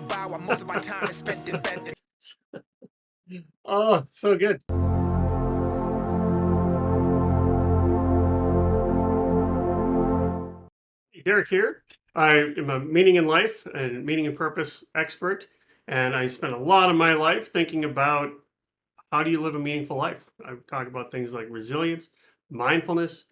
by while most of my time is spent in bed. Oh, so good. Derek here. I am a meaning in life and meaning and purpose expert, and I spent a lot of my life thinking about how do you live a meaningful life. I talk about things like resilience, mindfulness,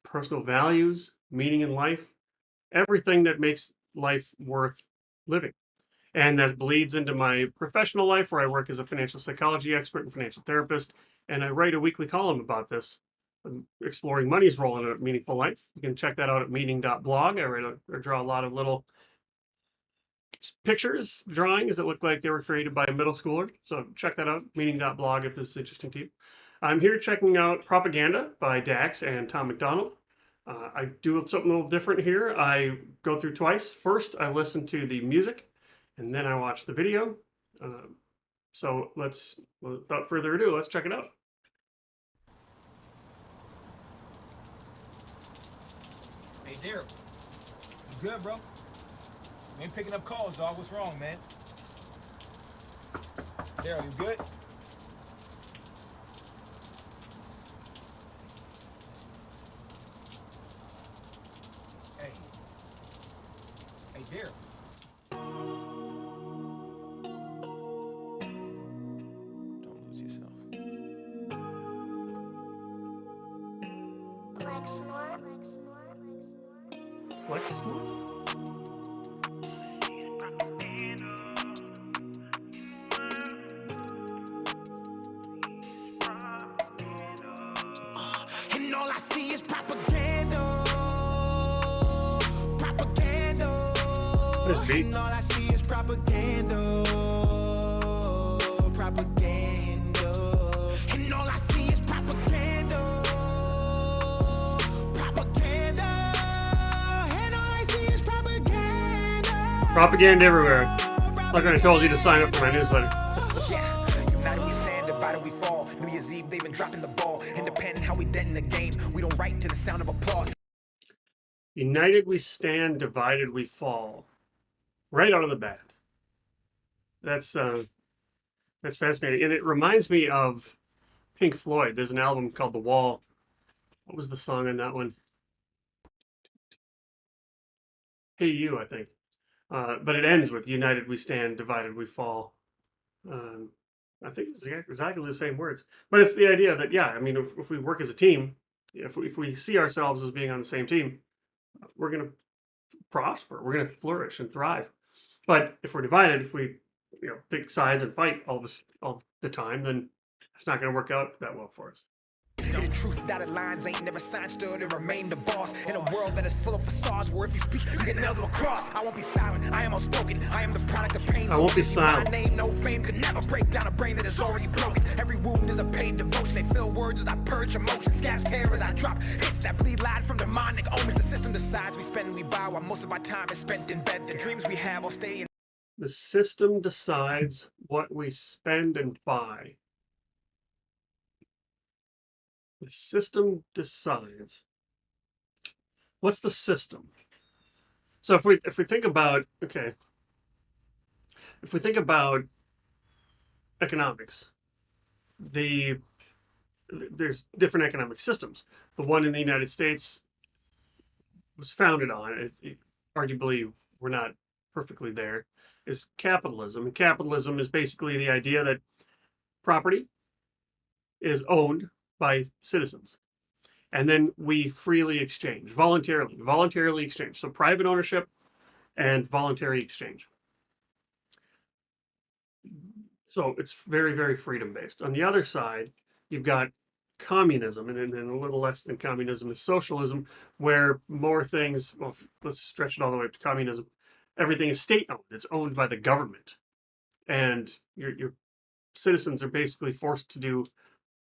personal values, meaning in life, everything that makes life worth living. And that bleeds into my professional life where I work as a financial psychology expert and financial therapist. And I write a weekly column about this, exploring money's role in a meaningful life. You can check that out at meaning.blog. I draw a lot of little pictures, drawings that look like they were created by a middle schooler. So check that out, meaning.blog, if this is interesting to you. I'm here checking out Propaganda by Dax and Tom MacDonald. I do something a little different here. I go through twice. First, I listen to the music, and then I watch the video. So without further ado, let's check it out. Hey, Daryl. You good, bro? You ain't picking up calls, dog. What's wrong, man? Daryl, you good? Hey. Hey, Daryl. Don't lose yourself. Flex. And all I see is propaganda. Propaganda. This beat. And all I see is propaganda. Propaganda. And all I see is propaganda. Propaganda. And all I see is propaganda. Propaganda everywhere. Like I told you to sign up for my newsletter. Yeah, united we stand, divided we fall. New Year's Eve, they've been dropping the ball. Independent, how we dead in the game. We don't write to the sound of applause. United we stand, divided we fall. Right out of the bat. That's fascinating. And it reminds me of Pink Floyd. There's an album called The Wall. What was the song on that one? Hey You, I think. But it ends with United we stand, divided we fall. I think it's exactly the same words. But it's the idea that, yeah, I mean, if we work as a team, if we see ourselves as being on the same team, we're going to prosper. We're going to flourish and thrive. But if we're divided, if we pick sides and fight all the time, then it's not going to work out that well for us. The truth, dotted lines ain't never signed, stood and remain the boss. In a world that is full of facades, where if you speak, you get nailed to a cross. I won't be silent, I am outspoken, I am the product of pain. I won't be silent. My name, no fame, could never break down a brain that is already broken. Every wound is a paid devotion, they fill words as I purge emotions. Scabs hair as I drop hits that bleed loud from demonic omens. The system decides we spend and we buy, while most of our time is spent in bed. The dreams we have will stay in. The system decides what we spend and buy. The system decides. What's the system? So if we think about if we think about economics, there's different economic systems. The one in the United States was founded on, arguably we're not perfectly there, is capitalism. And capitalism is basically the idea that property is owned by citizens. And then we freely exchange, voluntarily exchange. So private ownership and voluntary exchange. So it's very, very freedom based. On the other side, you've got communism, and then a little less than communism is socialism, where more things, well, let's stretch it all the way up to communism. Everything is state owned. It's owned by the government. And your citizens are basically forced to do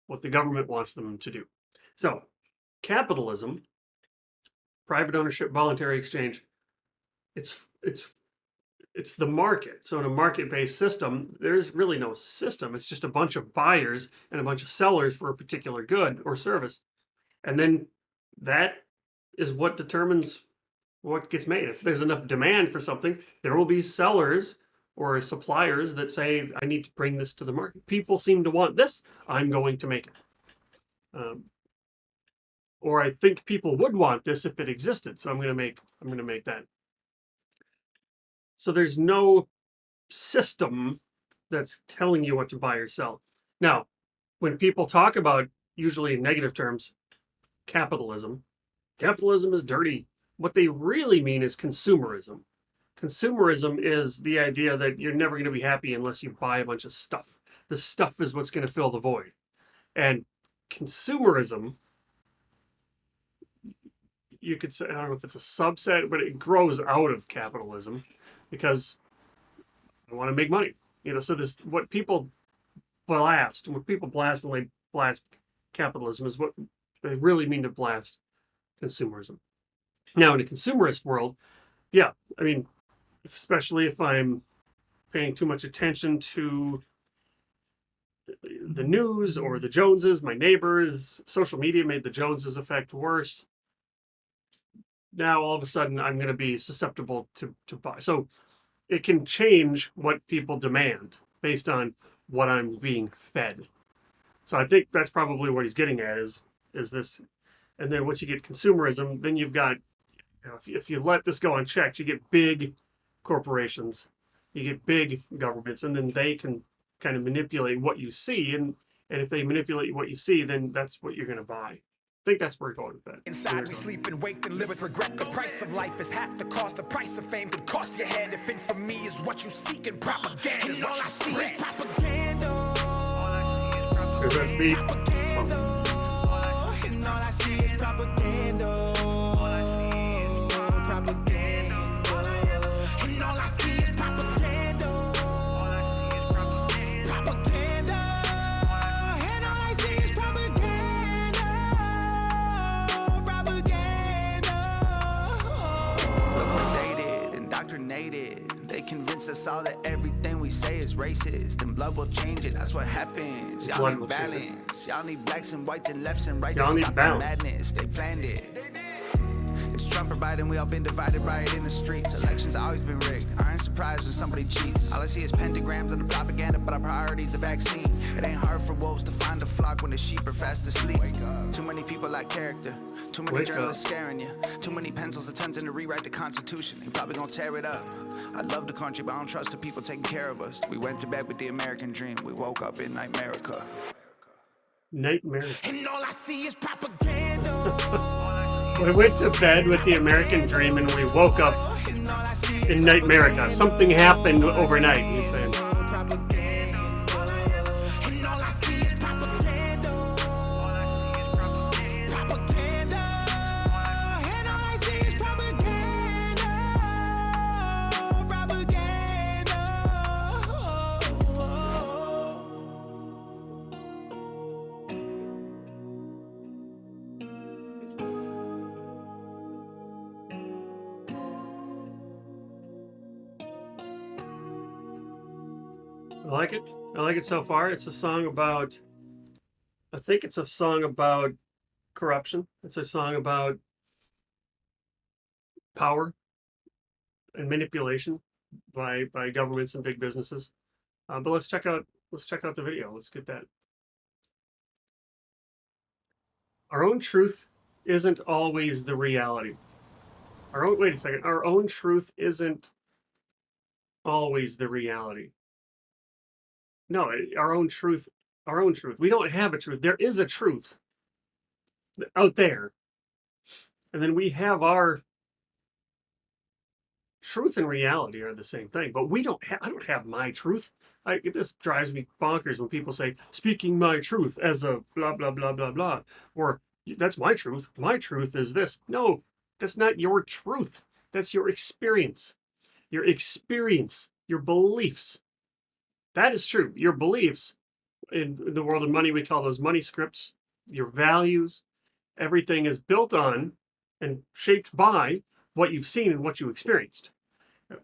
what the government wants them to do. So capitalism, private ownership, voluntary exchange, it's the market. So in a market-based system, there's really no system. It's just a bunch of buyers and a bunch of sellers for a particular good or service. And then that is what determines what gets made. If there's enough demand for something, there will be sellers or suppliers that say, I need to bring this to the market. People seem to want this. I'm going to make it. Or I think people would want this if it existed. So I'm going to make that. So there's no system that's telling you what to buy or sell. Now, when people talk about, usually in negative terms, capitalism is dirty. What they really mean is consumerism. Consumerism is the idea that you're never going to be happy unless you buy a bunch of stuff. The stuff is what's going to fill the void. And consumerism, you could say, I don't know if it's a subset, but it grows out of capitalism because I want to make money. So this, what people blast when they blast capitalism is what they really mean to blast consumerism. Now, in a consumerist world, yeah, I mean, especially if I'm paying too much attention to the news or the Joneses, my neighbors, social media made the Joneses effect worse. Now, all of a sudden, I'm going to be susceptible to buy. So it can change what people demand based on what I'm being fed. So I think that's probably what he's getting at is this. And then once you get consumerism, then you've got, if you let this go unchecked, you get big corporations, you get big governments, and then they can kind of manipulate what you see. And if they manipulate what you see, then that's what you're going to buy. I think that's where we're going with that. Inside we sleep and wake and live with regret. The price of life is half the cost. The price of fame could cost your head. If infamy is what you seek and propaganda is what you spread. Propaganda. There's that beat. And all I see is propaganda. Propaganda. And all I see is propaganda. Propaganda. And all I see is propaganda. We're dated, indoctrinated. They convince us all that everything we say is racist, and blood will change it. That's what happens. Y'all need balance. Y'all need blacks and whites and lefts and rights. Y'all need balance. Madness. They planned it. It's Trump or Biden, we all been divided by it in the streets. Elections always been rigged. I ain't surprised when somebody cheats. All I see is pentagrams and the propaganda, but our priority's the vaccine. It ain't hard for wolves to find a flock when the sheep are fast asleep. Too many people lack character. Too many journalists scaring you. Too many pencils attempting to rewrite the Constitution. They probably gonna tear it up. I love the country, but I don't trust the people taking care of us. We went to bed with the American dream. We woke up in Nightmerica. Nightmare. And all I see is propaganda. We went to bed with the American dream and we woke up in Nightmerica. Something happened overnight, he's saying. I like it. I like it so far. It's a song about, I think it's a song about corruption. It's a song about power and manipulation by governments and big businesses. But let's check out the video. Let's get that. Our own truth isn't always the reality. Wait a second. Our own truth isn't always the reality. No, our own truth. We don't have a truth. There is a truth out there. And then we have our truth and reality are the same thing, but I don't have my truth. This drives me bonkers when people say, speaking my truth as a blah, blah, blah, blah, blah, or that's my truth. My truth is this. No, that's not your truth. That's your experience, your beliefs. That is true. Your beliefs in the world of money, we call those money scripts, your values, everything is built on and shaped by what you've seen and what you experienced.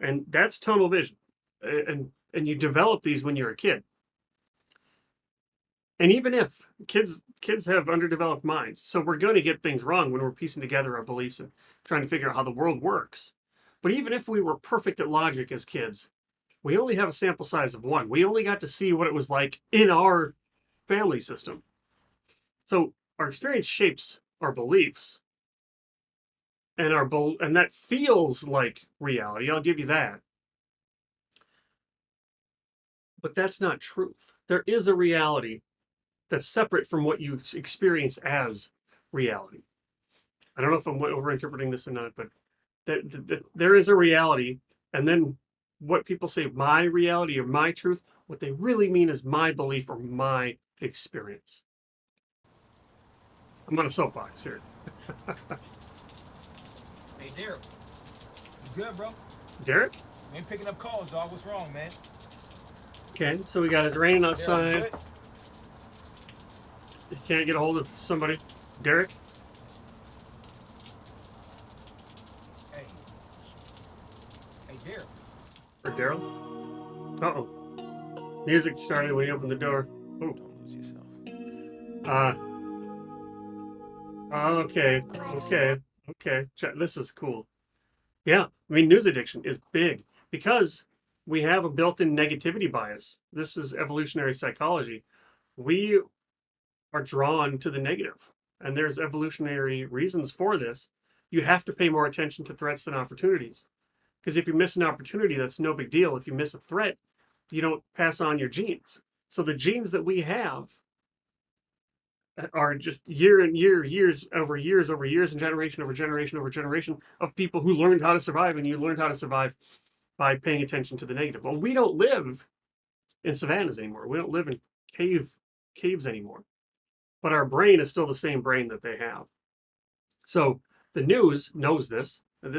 And that's tunnel vision. And you develop these when you're a kid. And even if kids have underdeveloped minds, so we're going to get things wrong when we're piecing together our beliefs and trying to figure out how the world works. But even if we were perfect at logic as kids, we only have a sample size of one. We only got to see what it was like in our family system. So our experience shapes our beliefs, and and that feels like reality. I'll give you that. But that's not truth. There is a reality that's separate from what you experience as reality. I don't know if I'm overinterpreting this or not, but there is a reality, and then what people say my reality or my truth, what they really mean is my belief or my experience. I'm on a soapbox here. Hey, Derek. You good, bro? Derek? You ain't picking up calls, dog. What's wrong, man? Okay, so we got it's raining Derek, you outside. good? You can't get a hold of somebody. Derek? Hey. Hey, Derek. Or Daryl? Uh-oh. Music started when he opened the door. Oh. Don't lose yourself. Okay. Okay. Okay. This is cool. Yeah. I mean, news addiction is big because we have a built-in negativity bias. This is evolutionary psychology. We are drawn to the negative, and there's evolutionary reasons for this. You have to pay more attention to threats than opportunities. Because if you miss an opportunity, that's no big deal. If you miss a threat, you don't pass on your genes. So the genes that we have are just year and year, years over years over years, and generation over generation over generation of people who learned how to survive, and you learned how to survive by paying attention to the negative. Well, we don't live in savannas anymore. We don't live in caves anymore. But our brain is still the same brain that they have. So the news knows this, and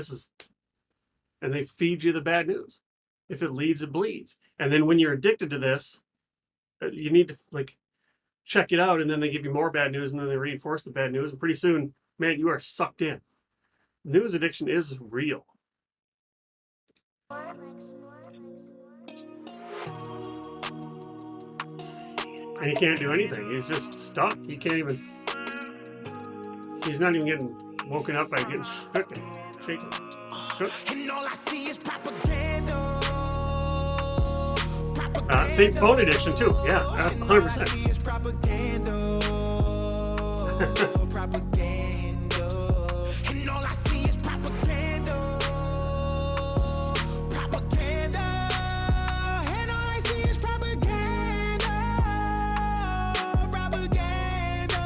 they feed you the bad news. If it leads, it bleeds. And then when you're addicted to this, you need to check it out, and then they give you more bad news, and then they reinforce the bad news, and pretty soon, man, you are sucked in. News addiction is real. And he can't do anything. He's just stuck. He can't even. He's not even getting woken up by getting shaken. And all I see is propaganda. Think phone addiction too. Yeah, 100%. Propaganda. And all I see is propaganda. Propaganda. And all I see is propaganda. Propaganda.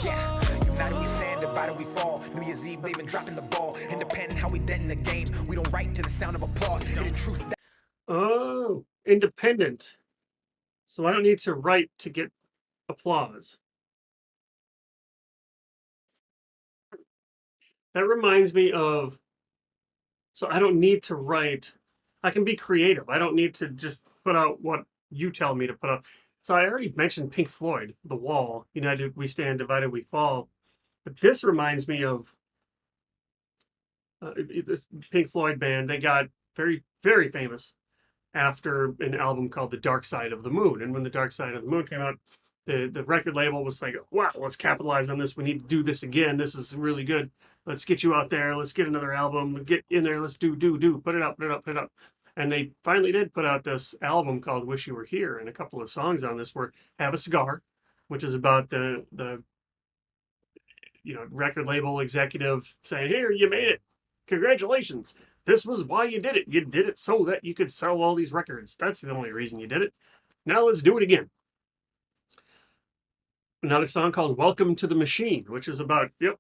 Yeah, united we stand, divided we fall. New Year's Eve, leaving, dropping the ball. Independent, how we dead in the game. We don't write to the sound of applause. Hidden truth. Oh, independent. So I don't need to write to get applause. That reminds me of, so I don't need to write. I can be creative. I don't need to just put out what you tell me to put out. So I already mentioned Pink Floyd, The Wall, United We Stand, Divided We Fall. But this reminds me of this Pink Floyd band. They got very, very famous after an album called The Dark Side of the Moon. And when The Dark Side of the Moon came out, the record label was like, wow, let's capitalize on this. We need to do this again. This is really good. Let's get you out there. Let's get another album. Get in there. Let's do. Put it up. And they finally did put out this album called Wish You Were Here. And a couple of songs on this were Have a Cigar, which is about the record label executive saying, here, you made it. Congratulations. This was why you did it. You did it so that you could sell all these records. That's the only reason you did it. Now let's do it again. Another song called Welcome to the Machine, which is about, you're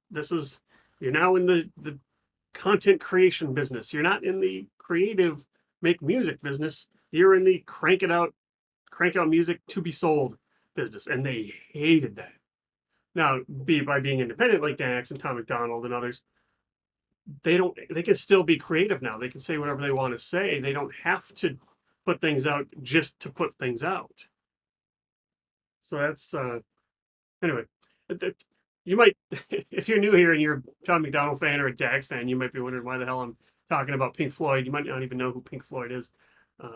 now in the content creation business. You're not in the creative make music business. You're in the crank out music to be sold business. And they hated that. Now, by being independent like Dax and Tom MacDonald and others, they can still be creative now. They can say whatever they want to say. They don't have to put things out just to put things out. So that's anyway. You might, if you're new here and you're a Tom MacDonald fan or a Dax fan, you might be wondering why the hell I'm talking about Pink Floyd. You might not even know who Pink Floyd is.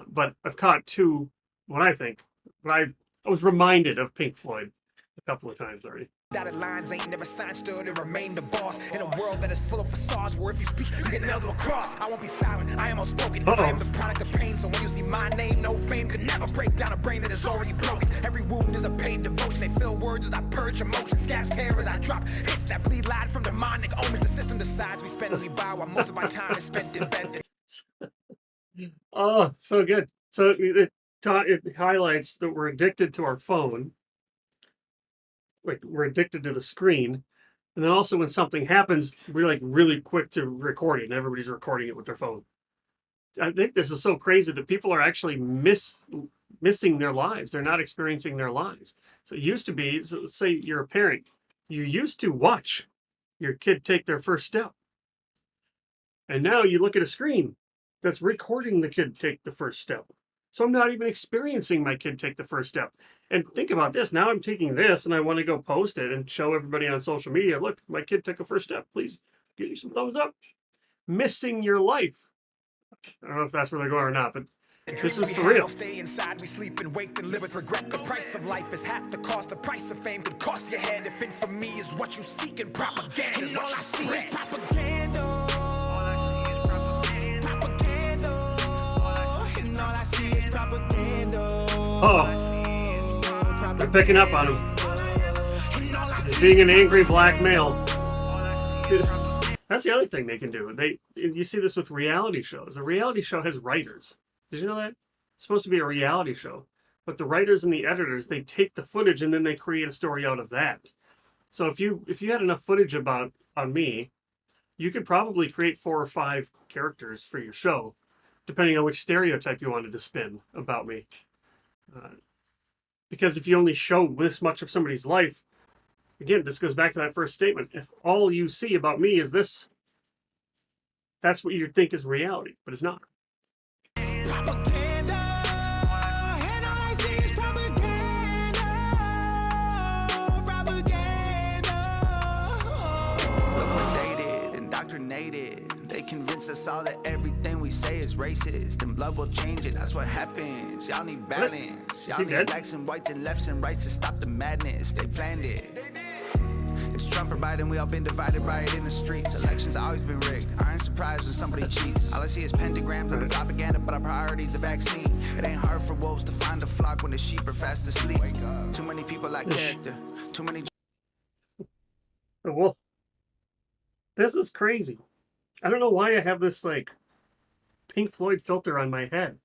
But I've caught I was reminded of Pink Floyd a couple of times already. Dotted lines ain't never signed, stood and remain the boss. In a world that is full of facades, where if you speak, you get nailed to a cross. I won't be silent, I am outspoken. I am the product of pain, so when you see my name, no fame could never break down a brain that is already broken. Every wound is a paid devotion. They fill words as I purge emotions. Scabs hair as I drop hits that bleed light from demonic omens. The system decides we spend and we buy, while most of our time is spent inventing. Oh, so good. So it highlights that we're addicted to our phone. Like we're addicted to the screen. And then also when something happens, we're like really quick to record it, and everybody's recording it with their phone. I think this is so crazy that people are actually missing their lives. They're not experiencing their lives. So it used to be, so let's say you're a parent, you used to watch your kid take their first step. And now you look at a screen that's recording the kid take the first step. So I'm not even experiencing my kid take the first step. And think about this. Now I'm taking this and I want to go post it and show everybody on social media, look, my kid took a first step. Please give me some thumbs up. Missing your life. I don't know if that's where they're going or not, but this is for real. Stay inside, we sleep and wake and live with regret. The price of life is half the cost. The price of fame could cost your head. If infamy is what you seek and propaganda is what you spread. Propaganda. Oh, they're picking up on him. He's being an angry black male. See, that's the other thing they can do. You see this with reality shows. A reality show has writers. Did you know that? It's supposed to be a reality show. But the writers and the editors, they take the footage and then they create a story out of that. So if you had enough footage on me, you could probably create 4 or 5 characters for your show, depending on which stereotype you wanted to spin about me. Because if you only show this much of somebody's life, again, this goes back to that first statement. If all you see about me is this, that's what you think is reality, but it's not. They convince us all that everything we say is racist, and blood will change it. That's what happens. Y'all need balance. Y'all need blacks and whites and lefts and rights to stop the madness. They planned it. It's Trump or Biden, we all been divided by it in the streets. Elections always been rigged. I ain't surprised when somebody cheats. All I see is pentagrams and propaganda, but our priority's the vaccine. It ain't hard for wolves to find a flock when the sheep are fast asleep. Too many people lack character. Too many. Well, this is crazy. I don't know why I have this like Pink Floyd filter on my head.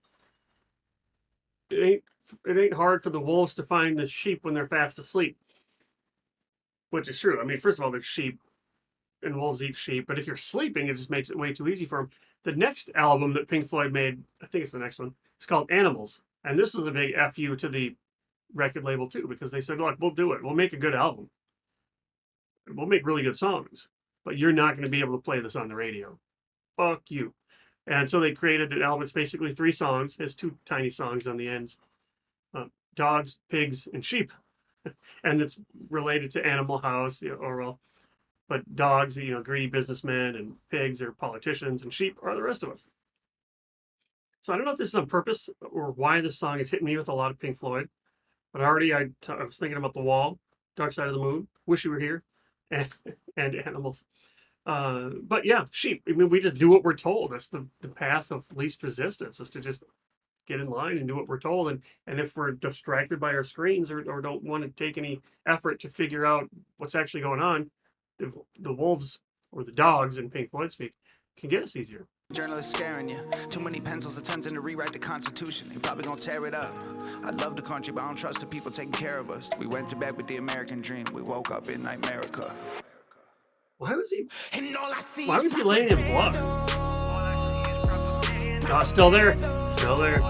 It ain't hard for the wolves to find the sheep when they're fast asleep. Which is true. I mean, first of all, there's sheep and wolves eat sheep, but if you're sleeping, it just makes it way too easy for them. The next album that Pink Floyd made, I think it's the next one, it's called Animals. And this is a big FU to the record label too, because they said, look, we'll do it. We'll make a good album. We'll make really good songs, but you're not going to be able to play this on the radio. Fuck you. And so they created an album. It's basically 3 songs. It has 2 tiny songs on the ends. Dogs, pigs, and sheep. And it's related to Animal House, Orwell. But dogs, greedy businessmen, and pigs are politicians, and sheep are the rest of us. So I don't know if this is on purpose or why this song is hitting me with a lot of Pink Floyd. But already I was thinking about The Wall, Dark Side of the Moon, Wish You Were Here, and Animals. But yeah, sheep. I mean, we just do what we're told. That's the path of least resistance, is to just get in line and do what we're told. And if we're distracted by our screens or don't want to take any effort to figure out what's actually going on, the wolves or the dogs in Pink Floyd speak can get us easier. Journalists scaring you. Too many pencils attempting to rewrite the Constitution. They probably gonna tear it up. I love the country, but I don't trust the people taking care of us. We went to bed with the American dream. We woke up in Nightmerica. Why was he laying in blood? Oh, still there. Still there.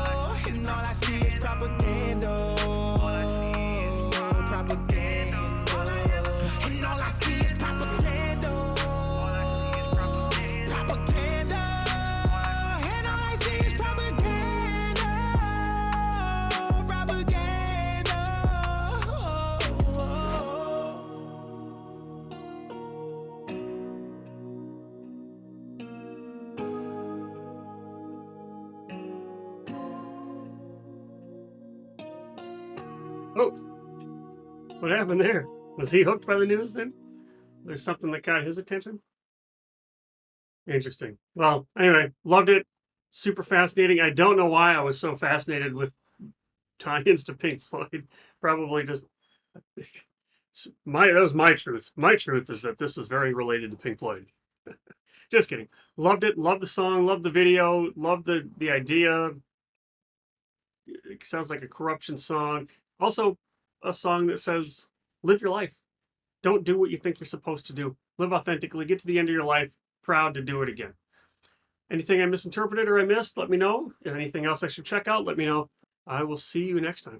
Oh, what happened there? Was he hooked by the news then? There's something that got his attention? Interesting. Well, anyway, loved it. Super fascinating. I don't know why I was so fascinated with tie-ins to Pink Floyd. Probably just that was my truth. My truth is that this is very related to Pink Floyd. Just kidding. Loved it. Loved the song. Loved the video. Loved the idea. It sounds like a corruption song. Also, a song that says, "Live your life. Don't do what you think you're supposed to do. Live authentically. Get to the end of your life proud to do it again." Anything I misinterpreted or I missed, let me know. If anything else I should check out, let me know. I will see you next time.